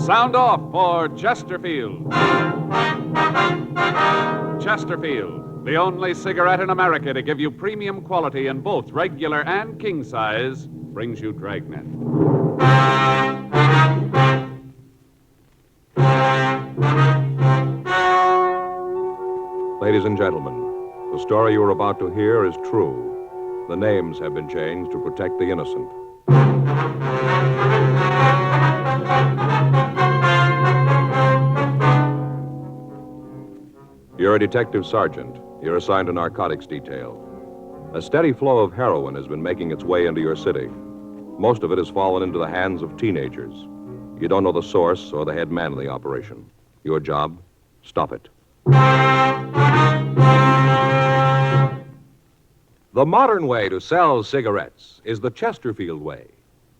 Sound off for Chesterfield. Chesterfield, the only cigarette in America to give you premium quality in both regular and king size, brings you Dragnet. Ladies and gentlemen, the story you are about to hear is true. The names have been changed to protect the innocent. You're a detective sergeant. You're assigned to narcotics detail. A steady flow of heroin has been making its way into your city. Most of it has fallen into the hands of teenagers. You don't know the source or the head man of the operation. Your job, stop it. The modern way to sell cigarettes is the Chesterfield way.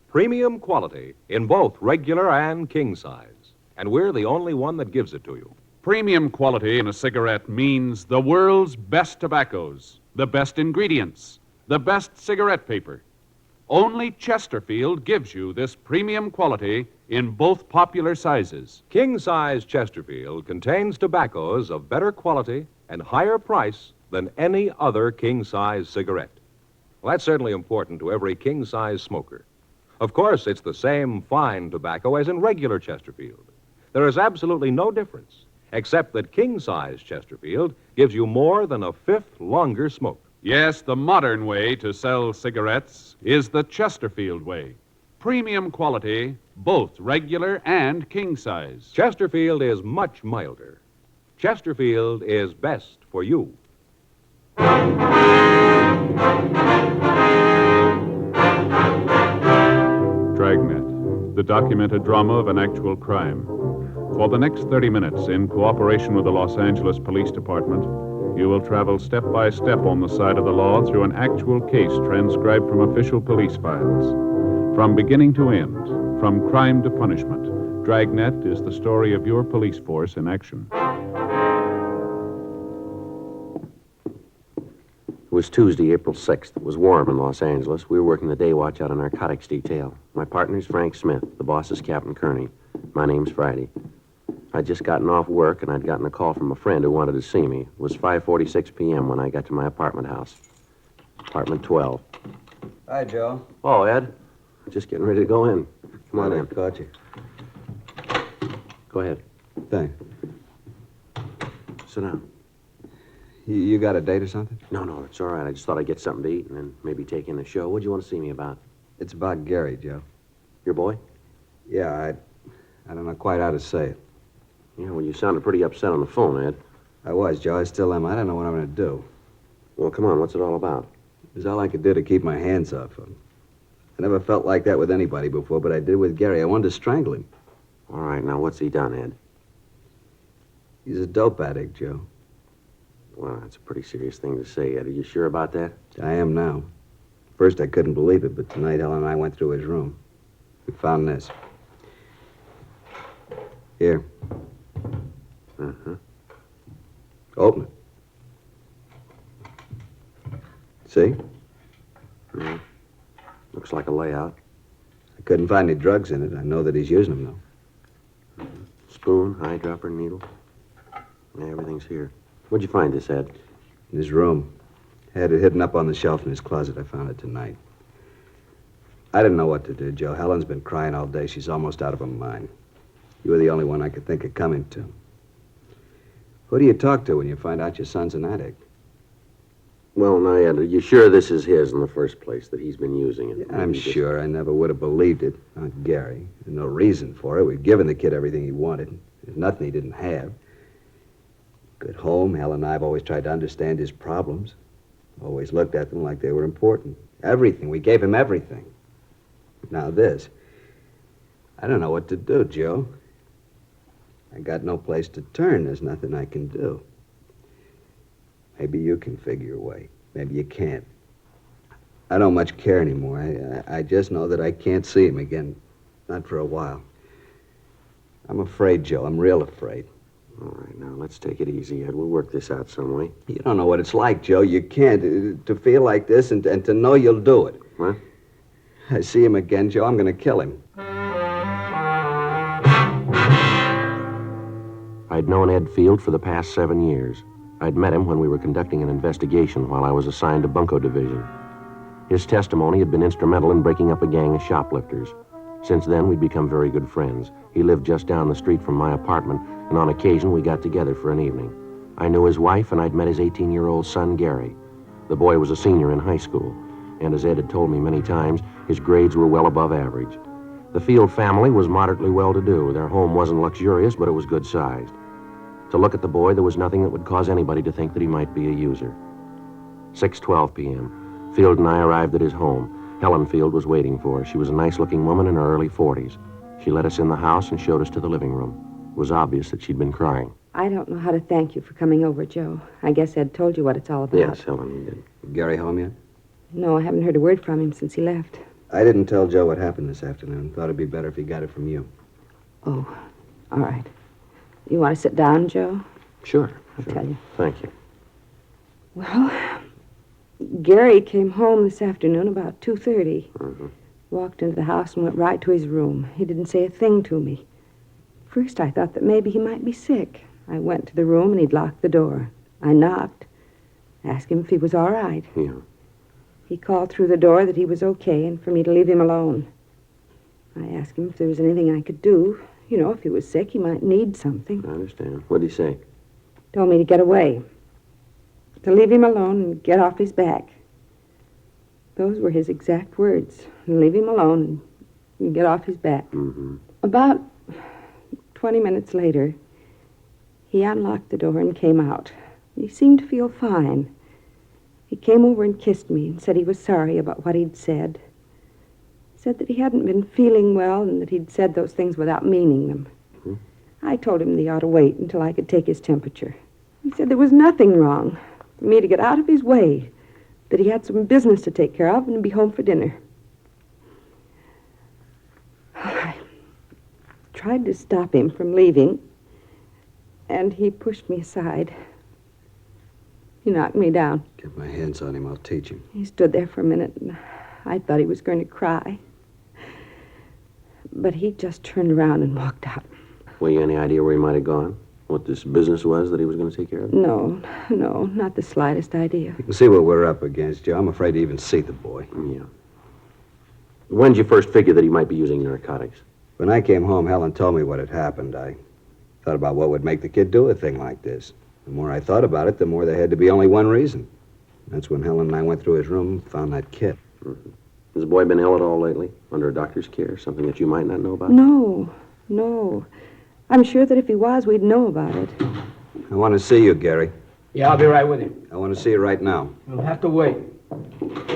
Premium quality in both regular and king size. And we're the only one that gives it to you. Premium quality in a cigarette means the world's best tobaccos, the best ingredients, the best cigarette paper. Only Chesterfield gives you this premium quality in both popular sizes. King-size Chesterfield contains tobaccos of better quality and higher price than any other king-size cigarette. Well, that's certainly important to every king-size smoker. Of course, it's the same fine tobacco as in regular Chesterfield. There is absolutely no difference, except that king-size Chesterfield gives you more than a fifth longer smoke. Yes, the modern way to sell cigarettes is the Chesterfield way. Premium quality, both regular and king size. Chesterfield is much milder. Chesterfield is best for you. Dragnet, the documented drama of an actual crime. For the next 30 minutes, in cooperation with the Los Angeles Police Department, you will travel step by step on the side of the law through an actual case transcribed from official police files. From beginning to end, from crime to punishment, Dragnet is the story of your police force in action. It was Tuesday, April 6th. It was warm in Los Angeles. We were working the day watch out of narcotics detail. My partner's Frank Smith. The boss is Captain Kearney. My name's Friday. I'd just gotten off work, and I'd gotten a call from a friend who wanted to see me. It was 5:46 p.m. when I got to my apartment house. Apartment 12. Hi, Joe. Oh, Ed. Just getting ready to go in. Come on in. Caught you. Go ahead. Thanks. Sit down. You got a date or something? No, it's all right. I just thought I'd get something to eat and then maybe take in a show. What'd you want to see me about? It's about Gary, Joe. Your boy? Yeah, I don't know quite how to say it. Yeah, well, you sounded pretty upset on the phone, Ed. I was, Joe. I still am. I don't know what I'm going to do. Well, come on. What's it all about? It was all I could do to keep my hands off him. I never felt like that with anybody before, but I did with Gary. I wanted to strangle him. All right, now what's he done, Ed? He's a dope addict, Joe. Well, that's a pretty serious thing to say, Ed. Are you sure about that? I am now. First, I couldn't believe it, but tonight, Helen and I went through his room. We found this. Here. Uh-huh. Open it. See? Yeah. Looks like a layout. I couldn't find any drugs in it. I know that he's using them, though. Spoon, eyedropper, needle. Yeah, everything's here. Where'd you find this, Ed? In his room. Had it hidden up on the shelf in his closet. I found it tonight. I didn't know what to do, Joe. Helen's been crying all day. She's almost out of her mind. You were the only one I could think of coming to. Who do you talk to when you find out your son's an addict? Well, now, Ed, are you sure this is his in the first place, that he's been using it? Yeah, I'm sure. I never would have believed it. Not Gary. There's no reason for it. We've given the kid everything he wanted. There's nothing he didn't have. Good home. Helen and I have always tried to understand his problems. Always looked at them like they were important. Everything. We gave him everything. Now this. I don't know what to do, Joe. I got no place to turn. There's nothing I can do. Maybe you can figure a way. Maybe you can't. I don't much care anymore. I just know that I can't see him again. Not for a while. I'm afraid, Joe. I'm real afraid. All right, now, let's take it easy, Ed. We'll work this out some way. You don't know what it's like, Joe. You can't. To feel like this and to know you'll do it. What? I see him again, Joe. I'm going to kill him. I'd known Ed Field for the past 7 years. I'd met him when we were conducting an investigation while I was assigned to Bunko Division. His testimony had been instrumental in breaking up a gang of shoplifters. Since then, we'd become very good friends. He lived just down the street from my apartment, and on occasion we got together for an evening. I knew his wife, and I'd met his 18-year-old son, Gary. The boy was a senior in high school, and as Ed had told me many times, his grades were well above average. The Field family was moderately well-to-do. Their home wasn't luxurious, but it was good-sized. To look at the boy, there was nothing that would cause anybody to think that he might be a user. 6:12 p.m. Field and I arrived at his home. Helen Field was waiting for us. She was a nice-looking woman in her early 40s. She led us in the house and showed us to the living room. It was obvious that she'd been crying. I don't know how to thank you for coming over, Joe. I guess Ed told you what it's all about. Yes, Helen, he did. Gary home yet? No, I haven't heard a word from him since he left. I didn't tell Joe what happened this afternoon. Thought it'd be better if he got it from you. Oh, all right. You want to sit down, Joe? Sure. I'll tell you. Thank you. Well, Gary came home this afternoon about 2:30. Mm-hmm. Walked into the house and went right to his room. He didn't say a thing to me. First, I thought that maybe he might be sick. I went to the room and he'd locked the door. I knocked, asked him if he was all right. Yeah. He called through the door that he was okay and for me to leave him alone. I asked him if there was anything I could do. You know, if he was sick, he might need something. I understand. What'd he say? Told me to get away. To leave him alone and get off his back. Those were his exact words. Leave him alone and get off his back. Mm-hmm. About 20 minutes later, he unlocked the door and came out. He seemed to feel fine. He came over and kissed me and said he was sorry about what he'd said. Said that he hadn't been feeling well and that he'd said those things without meaning them. Mm-hmm. I told him that he ought to wait until I could take his temperature. He said there was nothing wrong, for me to get out of his way, that he had some business to take care of and be home for dinner. I tried to stop him from leaving, and he pushed me aside. He knocked me down. Get my hands on him, I'll teach him. He stood there for a minute, and I thought he was going to cry. But he just turned around and walked out. Well, you any idea where he might have gone? What this business was that he was going to take care of? No, not the slightest idea. You can see what we're up against, Joe. I'm afraid to even see the boy. Yeah. When did you first figure that he might be using narcotics? When I came home, Helen told me what had happened. I thought about what would make the kid do a thing like this. The more I thought about it, the more there had to be only one reason. That's when Helen and I went through his room and found that kit. Mm-hmm. Has the boy been ill at all lately? Under a doctor's care? Something that you might not know about? No. I'm sure that if he was, we'd know about it. I want to see you, Gary. Yeah, I'll be right with him. I want to see you right now. You'll have to wait.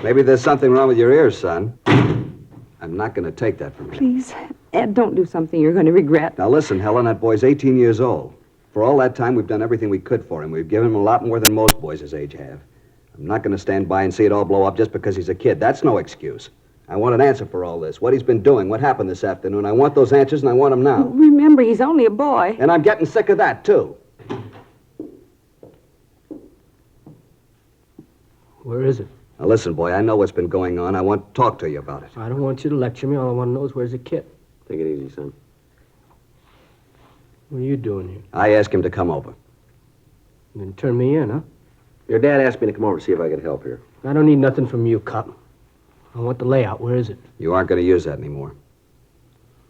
Maybe there's something wrong with your ears, son. I'm not going to take that from you. Please, Ed, don't do something you're going to regret. Now listen, Helen, that boy's 18 years old. For all that time, we've done everything we could for him. We've given him a lot more than most boys his age have. I'm not going to stand by and see it all blow up just because he's a kid. That's no excuse. I want an answer for all this. What he's been doing, what happened this afternoon. I want those answers, and I want them now. Remember, he's only a boy. And I'm getting sick of that, too. Where is it? Now listen, boy, I know what's been going on. I want to talk to you about it. I don't want you to lecture me. All I want to know is where's the kid. Take it easy, son. What are you doing here? I asked him to come over. You can turn me in, huh? Your dad asked me to come over to see if I could help here. I don't need nothing from you, cop. I want the layout. Where is it? You aren't going to use that anymore.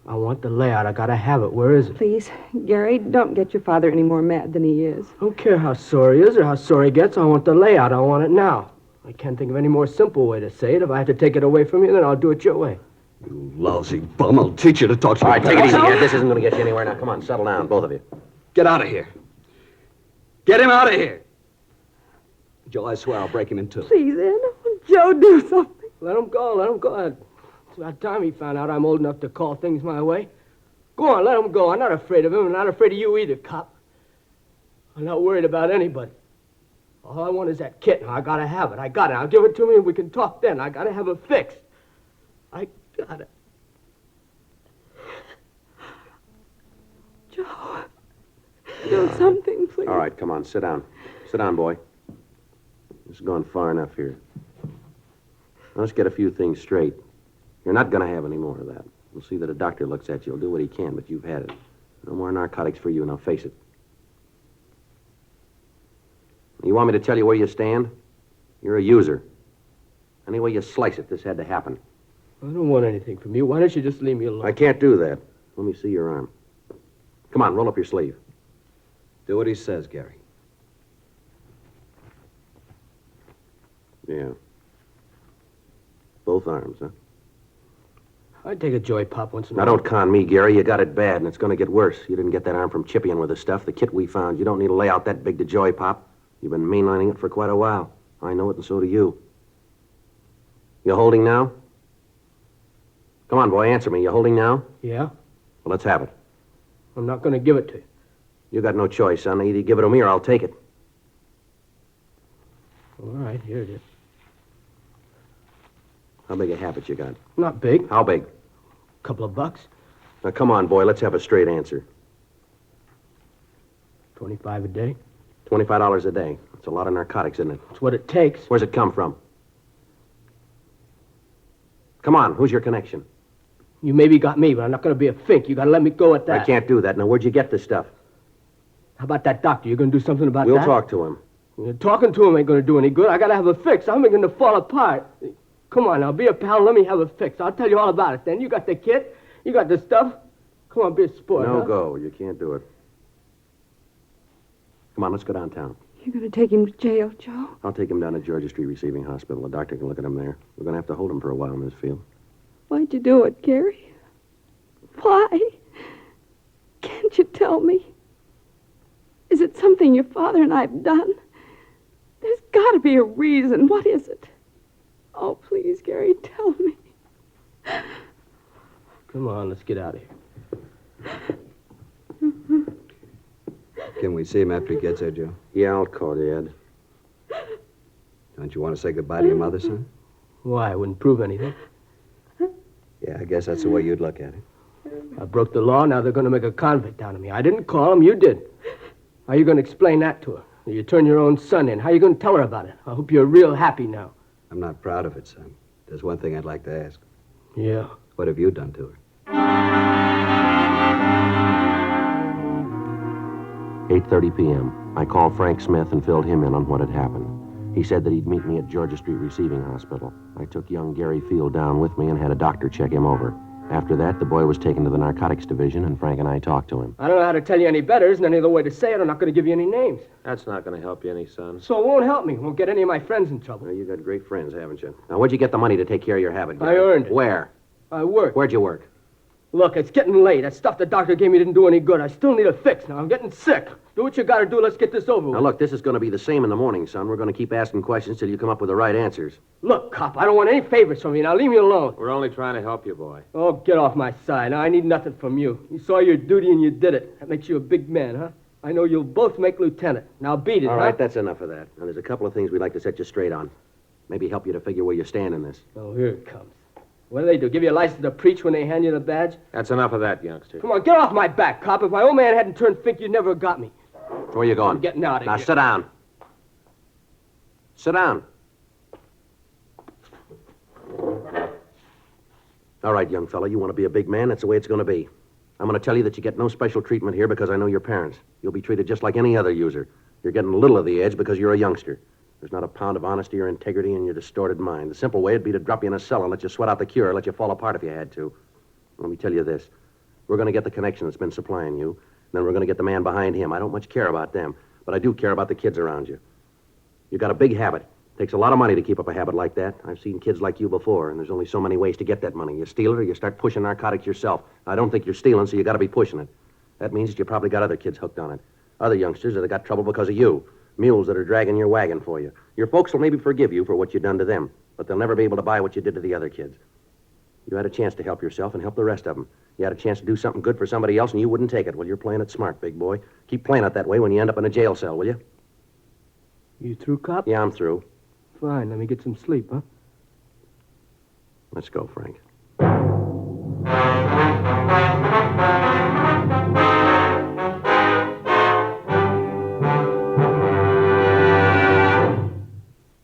I want the layout. I gotta have it. Where is it? Please, Gary, don't get your father any more mad than he is. I don't care how sore he is or how sore he gets. I want the layout. I want it now. I can't think of any more simple way to say it. If I have to take it away from you, then I'll do it your way. You lousy bum. I'll teach you to talk to All right, take it easy, Ed. This isn't going to get you anywhere now. Come on, settle down, both of you. Get out of here. Get him out of here. Joe, I swear I'll break him in two. Please, Ed, Joe, do something. Let him go. Let him go. It's about time he found out I'm old enough to call things my way. Go on, let him go. I'm not afraid of him. I'm not afraid of you either, cop. I'm not worried about anybody. All I want is that kit. I gotta have it. I got it. I'll give it to me and we can talk then. I gotta have it fixed. I got it. Joe, do something, please. All right, come on, sit down. Sit down, boy. This has gone far enough here. Now, let's get a few things straight. You're not going to have any more of that. We'll see that a doctor looks at you. He'll do what he can, but you've had it. No more narcotics for you, now face it. You want me to tell you where you stand? You're a user. Any way you slice it, this had to happen. I don't want anything from you. Why don't you just leave me alone? I can't do that. Let me see your arm. Come on, roll up your sleeve. Do what he says, Gary. Yeah. Both arms, huh? I'd take a joy pop once in a Now, while. don't con me, Gary. You got it bad, and it's going to get worse. You didn't get that arm from chipping with the stuff. The kit we found. You don't need to lay out that big to joy pop. You've been mainlining it for quite a while. I know it, and so do you. You holding now? Come on, boy, answer me. You holding now? Yeah? Well, let's have it. I'm not going to give it to you. You got no choice, son. Either you give it to me or I'll take it. All right, here it is. How big a habit you got? Not big. How big? Couple of bucks. Now, come on, boy. Let's have a straight answer. 25 a day. $25 a day. That's a lot of narcotics, isn't it? That's what it takes. Where's it come from? Come on, who's your connection? You maybe got me, but I'm not going to be a fink. You got to let me go at that. I can't do that. Now, where'd you get this stuff? How about that doctor? You going to do something about We'll that? talk to him. Talking to him ain't going to do any good. I got to have a fix. I'm beginning to fall apart. Come on now, be a pal. Let me have a fix. I'll tell you all about it then. You got the kit. You got the stuff. Come on, be a sport. No huh? go. You can't do it. Come on, let's go downtown. You're going to take him to jail, Joe? I'll take him down to Georgia Street Receiving Hospital. The doctor can look at him there. We're going to have to hold him for a while, Miss Field. Why'd you do it, Gary? Why? Can't you tell me? Is it something your father and I have done? There's got to be a reason. What is it? Oh, please, Gary, tell me. Come on, let's get out of here. Can we see him after he gets there, Joe? Yeah, I'll call you, Ed. Don't you want to say goodbye to your mother, son? Why? It wouldn't prove anything. Yeah, I guess that's the way you'd look at it. I broke the law. Now they're going to make a convict out of me. I didn't call him. You did. How are you going to explain that to her? You turn your own son in. How are you going to tell her about it? I hope you're real happy now. I'm not proud of it, son. There's one thing I'd like to ask. Yeah. What have you done to her? 8:30 p.m. I called Frank Smith and filled him in on what had happened. He said that he'd meet me at Georgia Street Receiving Hospital. I took young Gary Field down with me and had a doctor check him over. After that, the boy was taken to the narcotics division, and Frank and I talked to him. I don't know how to tell you any better. Isn't any other way to say it. I'm not going to give you any names. That's not going to help you any, son. So it won't help me. It won't get any of my friends in trouble. Well, you got great friends, haven't you? Now, where'd you get the money to take care of your habit, I Gary? earned it. Where? I work. Where'd you work? Look, it's getting late. That stuff the doctor gave me didn't do any good. I still need a fix now. I'm getting sick. Do what you got to do. Let's get this over with. Now, look, this is going to be the same in the morning, son. We're going to keep asking questions till you come up with the right answers. Look, cop, I don't want any favors from you. Now leave me alone. We're only trying to help you, boy. Oh, get off my side. Now, I need nothing from you. You saw your duty and you did it. That makes you a big man, huh? I know you'll both make lieutenant. Now beat it, All huh? right, that's enough of that. Now, there's a couple of things we'd like to set you straight on. Maybe help you to figure where you stand in this. Oh, here it comes. What do? Give you a license to preach when they hand you the badge? That's enough of that, youngster. Come on, get off my back, cop. If my old man hadn't turned fink, you'd never have got me. Where you going? I'm getting out of Now, here. sit down. Sit down. All right, young fella, you want to be a big man? That's the way it's going to be. I'm going to tell you that you get no special treatment here because I know your parents. You'll be treated just like any other user. You're getting a little of the edge because you're a youngster. There's not a pound of honesty or integrity in your distorted mind. The simple way would be to drop you in a cell and let you sweat out the cure, let you fall apart if you had to. Let me tell you this. We're going to get the connection that's been supplying you, and then we're going to get the man behind him. I don't much care about them, but I do care about the kids around you. You got a big habit. Takes a lot of money to keep up a habit like that. I've seen kids like you before, and there's only so many ways to get that money. You steal it or you start pushing narcotics yourself. I don't think you're stealing, so you got to be pushing it. That means that you probably got other kids hooked on it. Other youngsters that have got trouble because of you. Mules that are dragging your wagon for you. Your folks will maybe forgive you for what you've done to them, but they'll never be able to buy what you did to the other kids. You had a chance to help yourself and help the rest of them. You had a chance to do something good for somebody else, and you wouldn't take it. Well, you're playing it smart, big boy. Keep playing it that way when you end up in a jail cell, will you? You through, cop? Yeah, I'm through. Fine, let me get some sleep, huh? Let's go, Frank.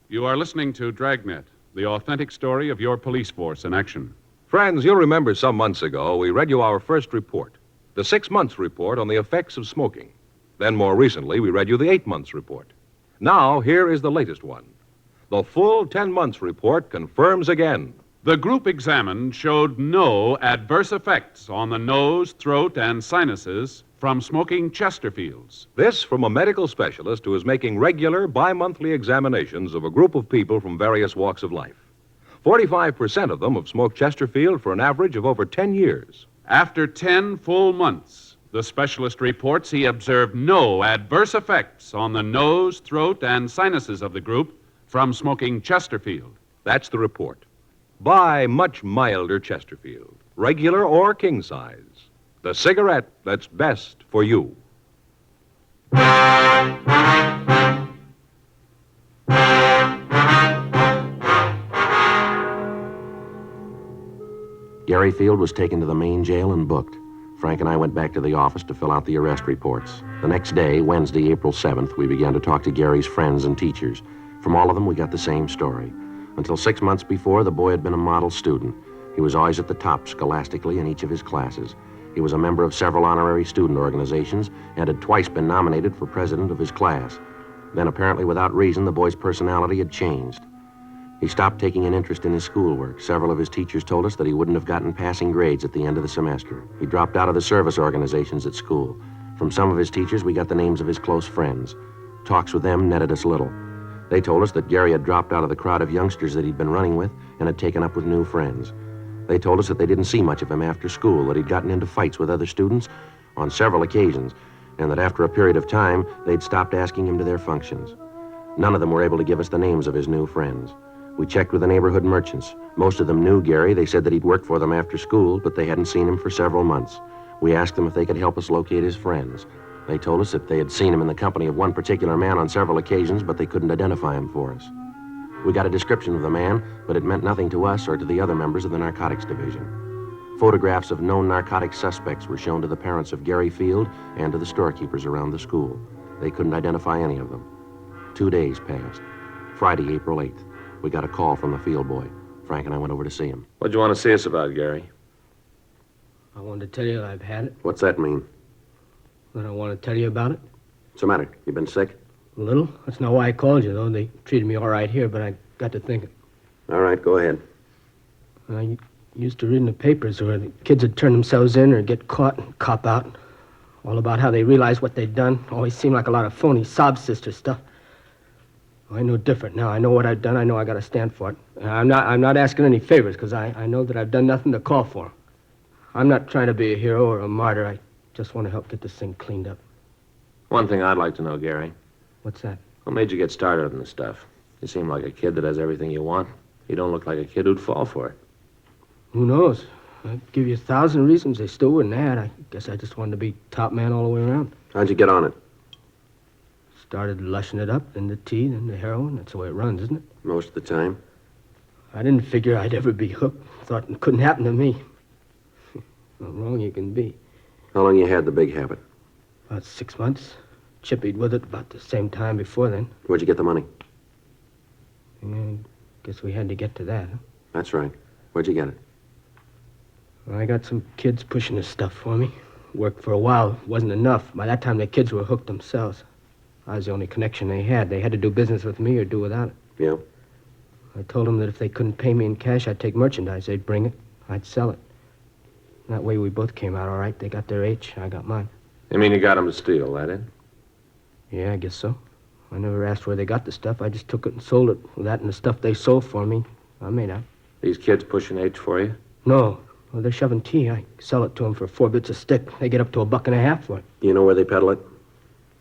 You are listening to Dragnet, the authentic story of your police force in action. Friends, you'll remember some months ago we read you our first report, the 6 months report on the effects of smoking. Then more recently, we read you the 8 months report. Now, here is the latest one. The full 10 months report confirms again. The group examined showed no adverse effects on the nose, throat, and sinuses from smoking Chesterfields. This from a medical specialist who is making regular bi-monthly examinations of a group of people from various walks of life. 45% of them have smoked Chesterfield for an average of over 10 years. After 10 full months, the specialist reports he observed no adverse effects on the nose, throat, and sinuses of the group from smoking Chesterfield. That's the report. Buy much milder Chesterfield, regular or king size. The cigarette that's best for you. Gary Field was taken to the main jail and booked. Frank and I went back to the office to fill out the arrest reports. The next day, Wednesday, April 7th, we began to talk to Gary's friends and teachers. From all of them, we got the same story. Until 6 months before, the boy had been a model student. He was always at the top scholastically in each of his classes. He was a member of several honorary student organizations and had twice been nominated for president of his class. Then, apparently without reason, the boy's personality had changed. He stopped taking an interest in his schoolwork. Several of his teachers told us that he wouldn't have gotten passing grades at the end of the semester. He dropped out of the service organizations at school. From some of his teachers, we got the names of his close friends. Talks with them netted us little. They told us that Gary had dropped out of the crowd of youngsters that he'd been running with and had taken up with new friends. They told us that they didn't see much of him after school, that he'd gotten into fights with other students on several occasions, and that after a period of time, they'd stopped asking him to their functions. None of them were able to give us the names of his new friends. We checked with the neighborhood merchants. Most of them knew Gary. They said that he'd worked for them after school, but they hadn't seen him for several months. We asked them if they could help us locate his friends. They told us that they had seen him in the company of one particular man on several occasions, but they couldn't identify him for us. We got a description of the man, but it meant nothing to us or to the other members of the narcotics division. Photographs of known narcotics suspects were shown to the parents of Gary Field and to the storekeepers around the school. They couldn't identify any of them. 2 days passed. Friday, April 8th, we got a call from the field boy. Frank and I went over to see him. What'd you want to see us about, Gary? I wanted to tell you I've had it. What's that mean? Then I want to tell you about it. What's the matter? You been sick? A little. That's not why I called you, though. They treated me all right here, but I got to thinking. All right, go ahead. I used to read in the papers where the kids would turn themselves in or get caught and cop out. All about how they realized what they'd done. Always seemed like a lot of phony sob sister stuff. I know different now. I know what I've done. I know I got to stand for it. I'm not asking any favors because I know that I've done nothing to call for 'em. I'm not trying to be a hero or a martyr. I just want to help get this thing cleaned up. One thing I'd like to know, Gary. What's that? What made you get started on this stuff? You seem like a kid that has everything you want. You don't look like a kid who'd fall for it. Who knows? I'd give you 1,000 reasons they still wouldn't add. I guess I just wanted to be top man all the way around. How'd you get on it? Started lushing it up, then the tea, then the heroin. That's the way it runs, isn't it? Most of the time. I didn't figure I'd ever be hooked. Thought it couldn't happen to me. How wrong you can be. How long you had the big habit? About 6 months. Chippied with it about the same time before then. Where'd you get the money? Yeah, guess we had to get to that, huh? That's right. Where'd you get it? Well, I got some kids pushing this stuff for me. Worked for a while. It wasn't enough. By that time, the kids were hooked themselves. I was the only connection they had. They had to do business with me or do without it. Yeah? I told them that if they couldn't pay me in cash, I'd take merchandise. They'd bring it. I'd sell it. That way we both came out all right. They got their H, I got mine. You mean you got him to steal, that it? Yeah, I guess so. I never asked where they got the stuff. I just took it and sold it. With that and the stuff they sold for me, I made out. These kids pushing H for you? No. Well, they're shoving tea. I sell it to them for 4 bits a stick. They get up to $1.50 for it. Do you know where they peddle it?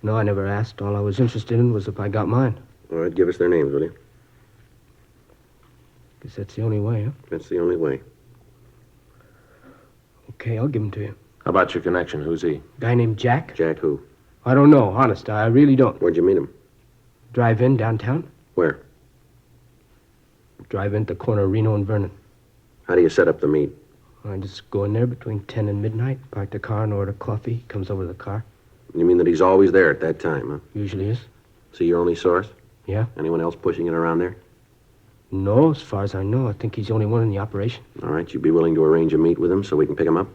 No, I never asked. All I was interested in was if I got mine. All right, give us their names, will you? Guess that's the only way, huh? That's the only way. Okay, I'll give them to you. How about your connection? Who's he? Guy named Jack? Jack who? I don't know, honest. I really don't. Where'd you meet him? Drive-in downtown? Where? Drive-in at the corner of Reno and Vernon. How do you set up the meet? I just go in there between 10 and midnight, park the car and order coffee. He comes over to the car. You mean that he's always there at that time, huh? Usually is. So your only source? Yeah. Anyone else pushing it around there? No, as far as I know. I think he's the only one in the operation. All right, you'd be willing to arrange a meet with him so we can pick him up?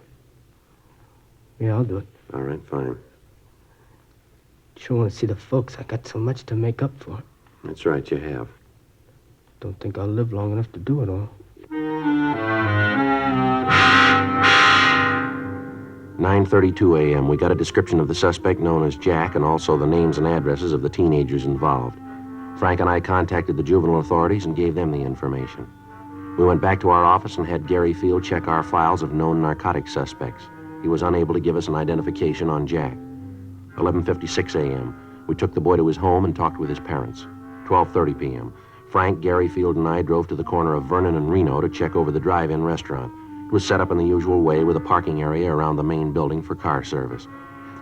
Yeah, I'll do it. All right, fine. Sure want to see the folks. I got so much to make up for. That's right, you have. Don't think I'll live long enough to do it all. 9:32 a.m. We got a description of the suspect known as Jack and also the names and addresses of the teenagers involved. Frank and I contacted the juvenile authorities and gave them the information. We went back to our office and had Gary Field check our files of known narcotic suspects. He was unable to give us an identification on Jack. 11:56 a.m. We took the boy to his home and talked with his parents. 12:30 p.m. Frank, Gary Field, and I drove to the corner of Vernon and Reno to check over the drive-in restaurant. It was set up in the usual way with a parking area around the main building for car service.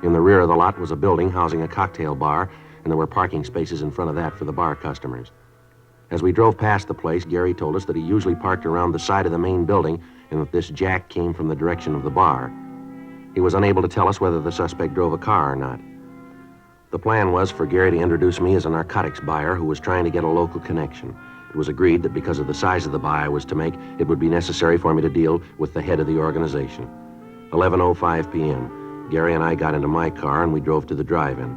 In the rear of the lot was a building housing a cocktail bar, and there were parking spaces in front of that for the bar customers. As we drove past the place, Gary told us that he usually parked around the side of the main building and that this Jack came from the direction of the bar. He was unable to tell us whether the suspect drove a car or not. The plan was for Gary to introduce me as a narcotics buyer who was trying to get a local connection. It was agreed that because of the size of the buy I was to make, it would be necessary for me to deal with the head of the organization. 11:05 p.m. Gary and I got into my car and we drove to the drive-in.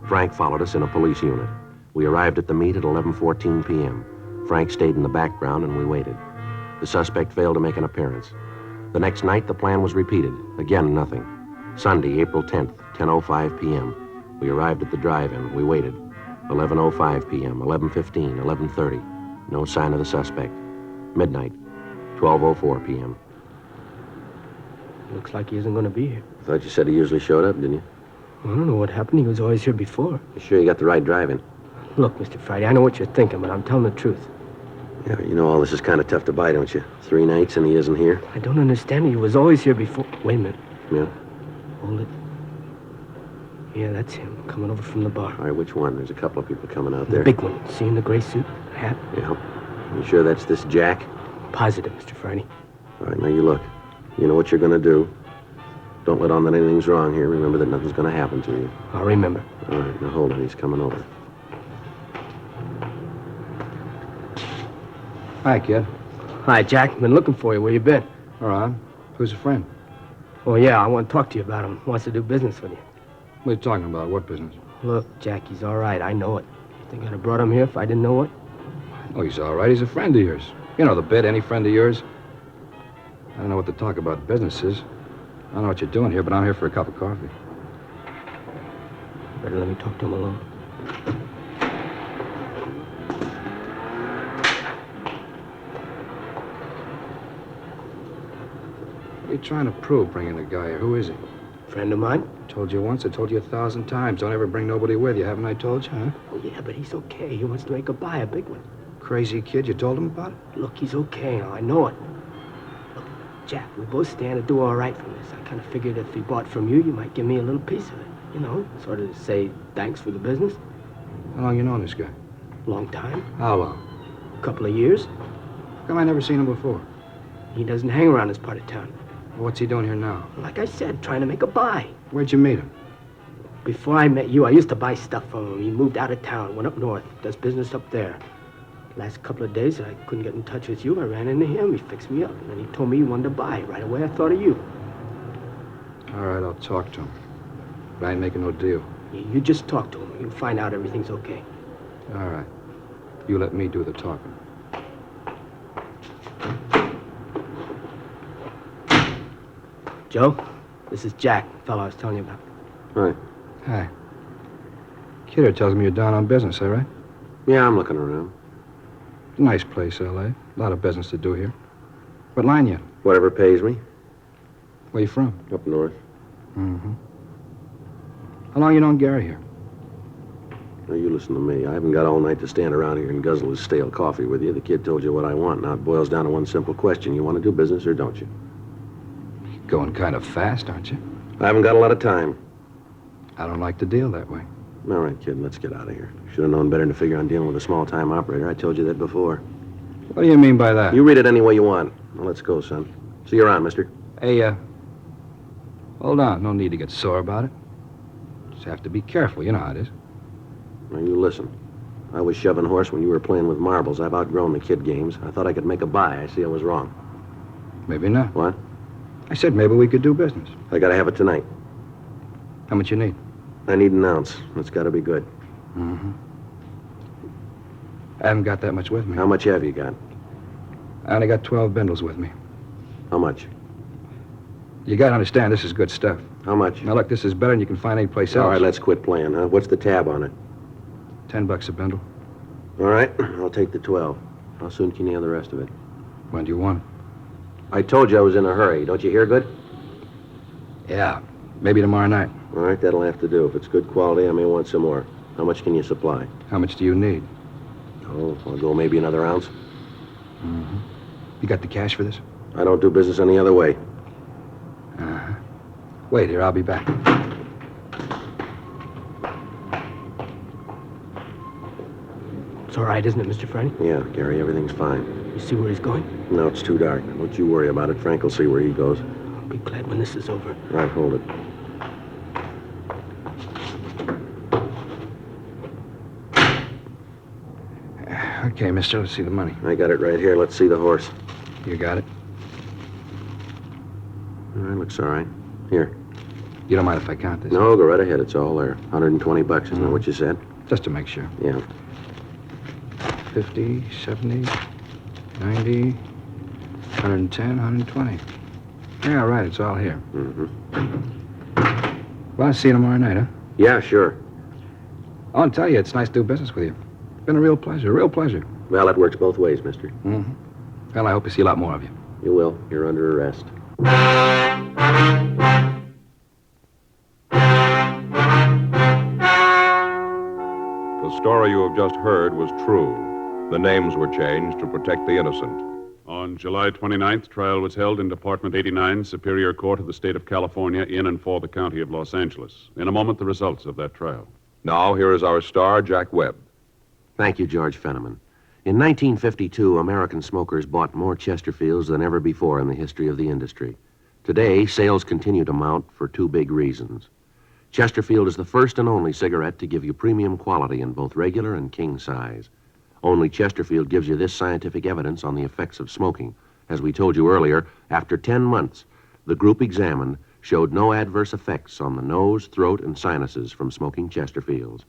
Frank followed us in a police unit. We arrived at the meet at 11:14 p.m. Frank stayed in the background and we waited. The suspect failed to make an appearance. The next night, the plan was repeated. Again, nothing. Sunday, April 10th, 10:05 p.m. We arrived at the drive-in. We waited. 11:05 p.m., 11:15, 11:30. No sign of the suspect. Midnight, 12:04 p.m. Looks like he isn't going to be here. Thought you said he usually showed up, didn't you? I don't know what happened. He was always here before. You sure you got the right drive-in? Look, Mr. Friday, I know what you're thinking, but I'm telling the truth. Yeah, you know all this is kind of tough to buy, don't you? 3 nights and he isn't here? I don't understand it. He was always here before. Wait a minute. Yeah? Hold it. Yeah, that's him, coming over from the bar. All right, which one? There's a couple of people coming out The there. big one. See in the gray suit, hat? Yeah. You sure that's this Jack? Positive, Mr. Friday. All right, now you look. You know what you're going to do. Don't let on that anything's wrong here. Remember that nothing's going to happen to you. I'll remember. All right, now hold on. He's coming over. Hi, kid. Hi, Jack. Been looking for you. Where you been? All right. Who's a friend? Oh, yeah, I want to talk to you about him. Wants to do business with you. What are you talking about? What business? Look, Jack, he's all right. I know it. You think I'd have brought him here if I didn't know it? Oh, he's all right. He's a friend of yours. You know the bit, any friend of yours. I don't know what to talk about business is. I don't know what you're doing here, but I'm here for a cup of coffee. Better let me talk to him alone. What are you trying to prove, bringing the guy here? Who is he? Friend of mine? Told you once, I told you 1,000 times. Don't ever bring nobody with you, haven't I told you, huh? Oh, yeah, but he's okay. He wants to make a buy, a big one. Crazy kid, you told him about it? Look, he's okay now. I know it. Look, Jack, we both stand to do all right from this. I kind of figured if he bought from you, you might give me a little piece of it. You know, sort of say thanks for the business. How long you known this guy? Long time. How long? A couple of years. How come I never seen him before? He doesn't hang around this part of town. What's he doing here now? Like I said, trying to make a buy. Where'd you meet him? Before I met you, I used to buy stuff from him. He moved out of town, went up north, does business up there. Last couple of days, I couldn't get in touch with you. I ran into him. He fixed me up. And then he told me he wanted to buy. Right away, I thought of you. All right, I'll talk to him. But I ain't making no deal. You just talk to him. You'll find out everything's okay. All right. You let me do the talking. Joe, this is Jack, the fellow I was telling you about. Hi. Hi. Kidder tells me you're down on business, all right? Yeah, I'm looking around. Nice place, L.A. A lot of business to do here. What line you? Whatever pays me. Where you from? Up north. Mm-hmm. How long you known Gary here? Now, you listen to me. I haven't got all night to stand around here and guzzle his stale coffee with you. The kid told you what I want. Now, it boils down to one simple question. You want to do business or don't you? Going kind of fast, aren't you? I haven't got a lot of time. I don't like to deal that way. All right, kid, let's get out of here. Should have known better than to figure on dealing with a small-time operator. I told you that before. What do you mean by that? You read it any way you want. Now, let's go, son. See you around, mister. Hey, hold on. No need to get sore about it. Just have to be careful. You know how it is. Now, you listen. I was shoving horse when you were playing with marbles. I've outgrown the kid games. I thought I could make a buy. I see I was wrong. Maybe not. What? I said maybe we could do business. I gotta have it tonight. How much you need? I need an ounce. It's got to be good. Mm-hmm. I haven't got that much with me. How much have you got? I only got 12 bindles with me. How much? You gotta understand, this is good stuff. How much? Now, look, this is better than you can find anyplace else. All right, let's quit playing, huh? What's the tab on it? $10 a bindle. All right, I'll take the 12. How soon can you have the rest of it? When do you want it? I told you I was in a hurry. Don't you hear good? Yeah, maybe tomorrow night. All right, that'll have to do. If it's good quality, I may want some more. How much can you supply? How much do you need? Oh, I'll go maybe another ounce. Mm-hmm. You got the cash for this? I don't do business any other way. Uh-huh. Wait here, I'll be back. It's all right, isn't it, Mr. Frank? Yeah, Gary, everything's fine. You see where he's going? No, it's too dark. Don't you worry about it. Frank will see where he goes. I'll be glad when this is over. All right, hold it. Okay, mister, let's see the money. I got it right here. Let's see the horse. You got it? All right, looks all right. Here. You don't mind if I count this? No, go right ahead. It's all there. $120, isn't that what you said? Just to make sure. Yeah. 50, 70, 90, 110, 120. Yeah, right, it's all here. Mm-hmm. Well, I'll see you tomorrow night, huh? Yeah, sure. I want to tell you, it's nice to do business with you. It's been a real pleasure. Well, it works both ways, mister. Mm-hmm. Well, I hope to see a lot more of you. You will. You're under arrest. The story you have just heard was true. The names were changed to protect the innocent. On July 29th, trial was held in Department 89, Superior Court of the State of California, in and for the County of Los Angeles. In a moment, the results of that trial. Now, here is our star, Jack Webb. Thank you, George Fenneman. In 1952, American smokers bought more Chesterfields than ever before in the history of the industry. Today, sales continue to mount for two big reasons. Chesterfield is the first and only cigarette to give you premium quality in both regular and king size. Only Chesterfield gives you this scientific evidence on the effects of smoking. As we told you earlier, after 10 months, the group examined showed no adverse effects on the nose, throat, and sinuses from smoking Chesterfields.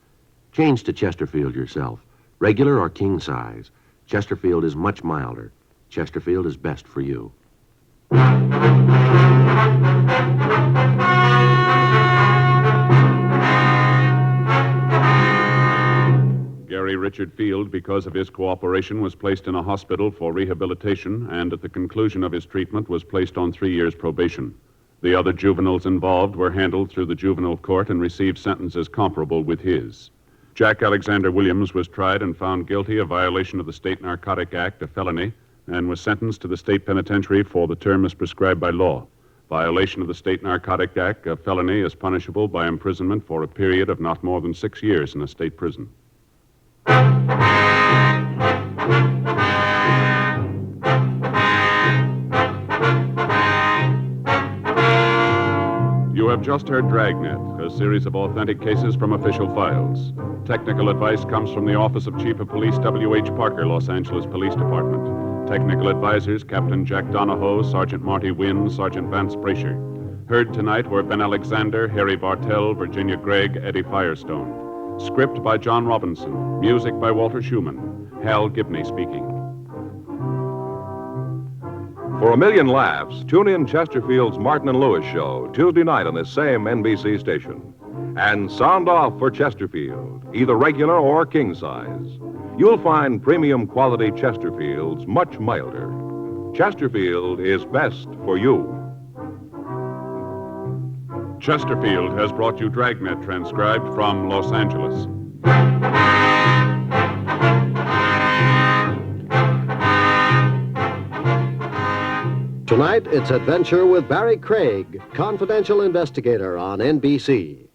Change to Chesterfield yourself, regular or king size. Chesterfield is much milder. Chesterfield is best for you. Gary Richard Field, because of his cooperation, was placed in a hospital for rehabilitation and at the conclusion of his treatment was placed on 3 years probation. The other juveniles involved were handled through the juvenile court and received sentences comparable with his. Jack Alexander Williams was tried and found guilty of violation of the State Narcotic Act, a felony, and was sentenced to the state penitentiary for the term as prescribed by law. Violation of the State Narcotic Act, a felony, is punishable by imprisonment for a period of not more than 6 years in a state prison. You have just heard Dragnet, a series of authentic cases from official files. Technical advice comes from the Office of Chief of Police W.H. Parker, Los Angeles Police Department. Technical advisors, Captain Jack Donahoe, Sergeant Marty Wynn, Sergeant Vance Brasher. Heard tonight were Ben Alexander, Harry Bartell, Virginia Gregg, Eddie Firestone. Script by John Robinson. Music by Walter Schumann. Hal Gibney speaking. For a million laughs, tune in Chesterfield's Martin and Lewis show Tuesday night on this same NBC station. And sound off for Chesterfield, either regular or king size. You'll find premium quality Chesterfields much milder. Chesterfield is best for you. Chesterfield has brought you Dragnet, transcribed from Los Angeles. Tonight, it's Adventure with Barry Craig, confidential investigator on NBC.